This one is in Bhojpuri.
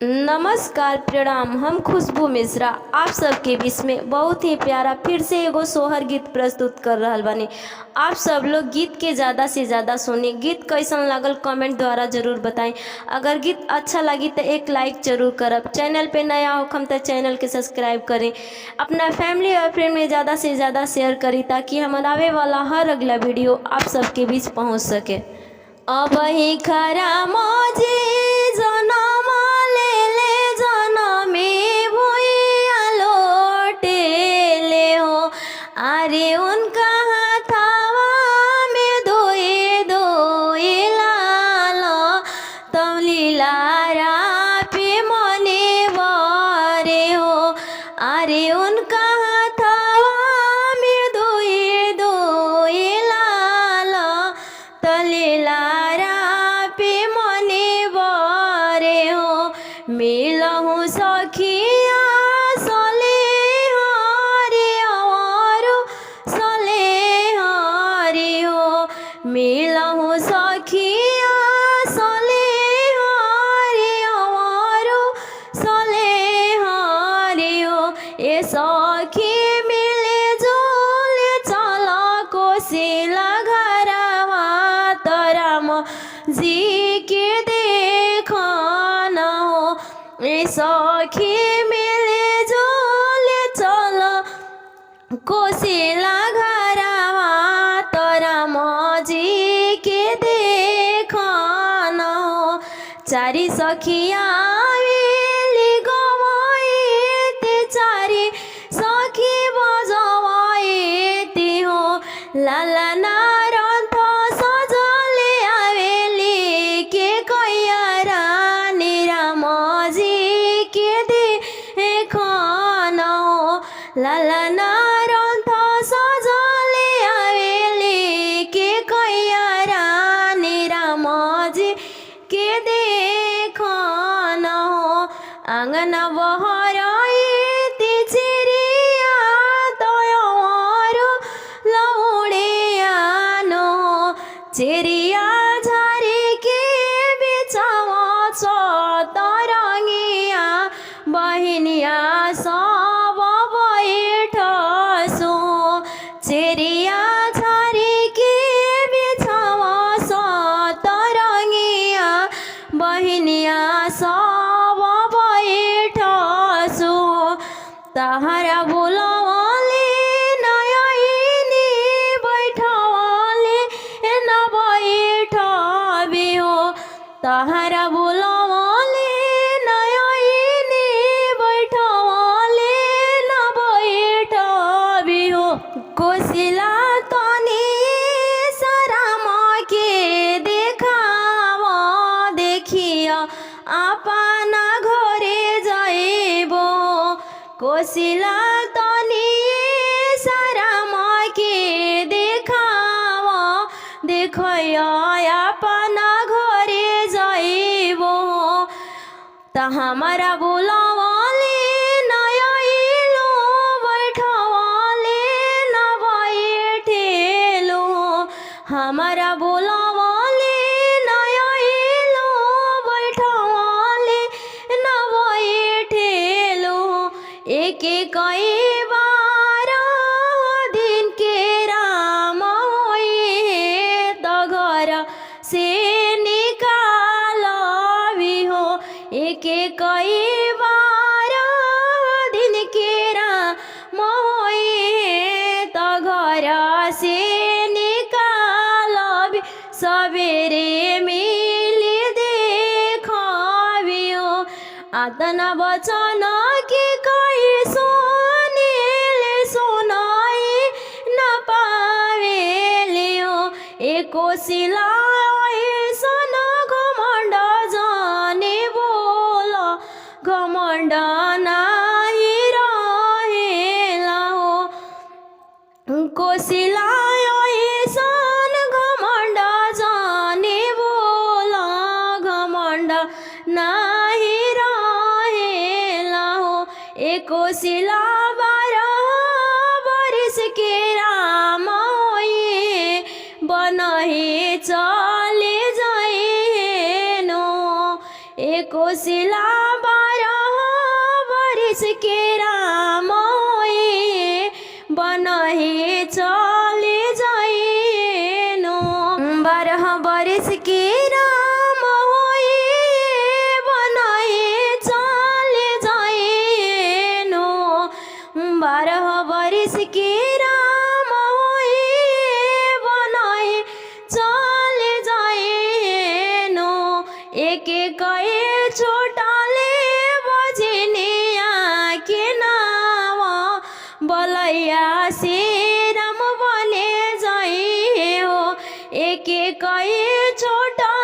नमस्कार प्रणाम। हम खुशबू मिश्रा आप सबके बीच में बहुत ही प्यारा फिर से एगो सोहर गीत प्रस्तुत कर रहल बानी। आप सब लोग गीत के ज़्यादा से ज़्यादा सुनी। गीत कैसन लागल कमेंट द्वारा ज़रूर बताएं। अगर गीत अच्छा लगी तो एक लाइक ज़रूर करब। चैनल पे नया होखम तो चैनल के सब्सक्राइब करें। अपना फैमिली और फ्रेंड में ज़्यादा से ज़्यादा शेयर करें ताकि हमारा आवे वाला हर अगला वीडियो आप सबके बीच पहुँच सके। अब ही खरा मौजी जनम अरे उनका हाथावा में दोए दोए लाला तमलीलारा पे मने वारे हो। अरे उनका हाथावा में दोए दोए लाला तलीलारा पे मने वारे हो। मिलहु सखिया मिलहु सखिया सले हरि हमारो सले हरि हो। ए सखी मिले जोले चला कोसिला घरवा तराम जी के देखन हो। ए सखी मिले जोले चला कोसिला घरवा तराम जी के देखन हो। चारि सखिया आवेली गवाएते चारि सखी बजवाएती हो। लाला नारंथ सजले आवेली के कैयारा निराम जी के देखन हो। लाला नारंथ सजले आवेली के कैयारा निराम जी के देखन हो। आंगन बहराएती चिड़िया तोरो लौड़ियान हो। चिड़िया झाड़ी के बिछावा तरंगिया बहिनिया सब बैठसु। चिड़िया झाड़ी के बिछावा तरंगिया बहिनिया सब बैठसु। तहरा बुलवले नयनी बैठवले न बैठबी हो। तहरा बुलवले नयनी बैठवले न बैठबी हो। कोसिला तनी सराम के देखाव देखिया अपना घरे जाइबो। कोसिला तनी सराम के देखाव देखिया अपना घरे जाइबो। त हमारा बुलवले नयलो बैठवले न बैठेलो। हमारा बुलवले नयलो बैठवले न बैठेलो। एक कई बार दिन के राम होए त घर से निकालबी हो। एक कई बार दिन के राम होए त घर से निकालबी। सवेरे मिली देखबी हो। आतना वचन के कई सुनिले सुनाई न पावेली हो। एको सिला सन घमंड जाने बोल घमंड नाही रहेला हो। कोसिला सन घमंड जाने बोल घमंड नाही रहेला हो। एको सिला बरिस के राम होए बनही चले जाए नो। कोशिला बरिस के राम होए बनहे चले जाएनो 12 बरिस के राम होए बनहे चले जाएनो 12 बरिस के राम होए बनहे चले जाएनो एक एक छोटाले बजनिया के नाम बलैया से राम बने जाए हो एक एक छोटा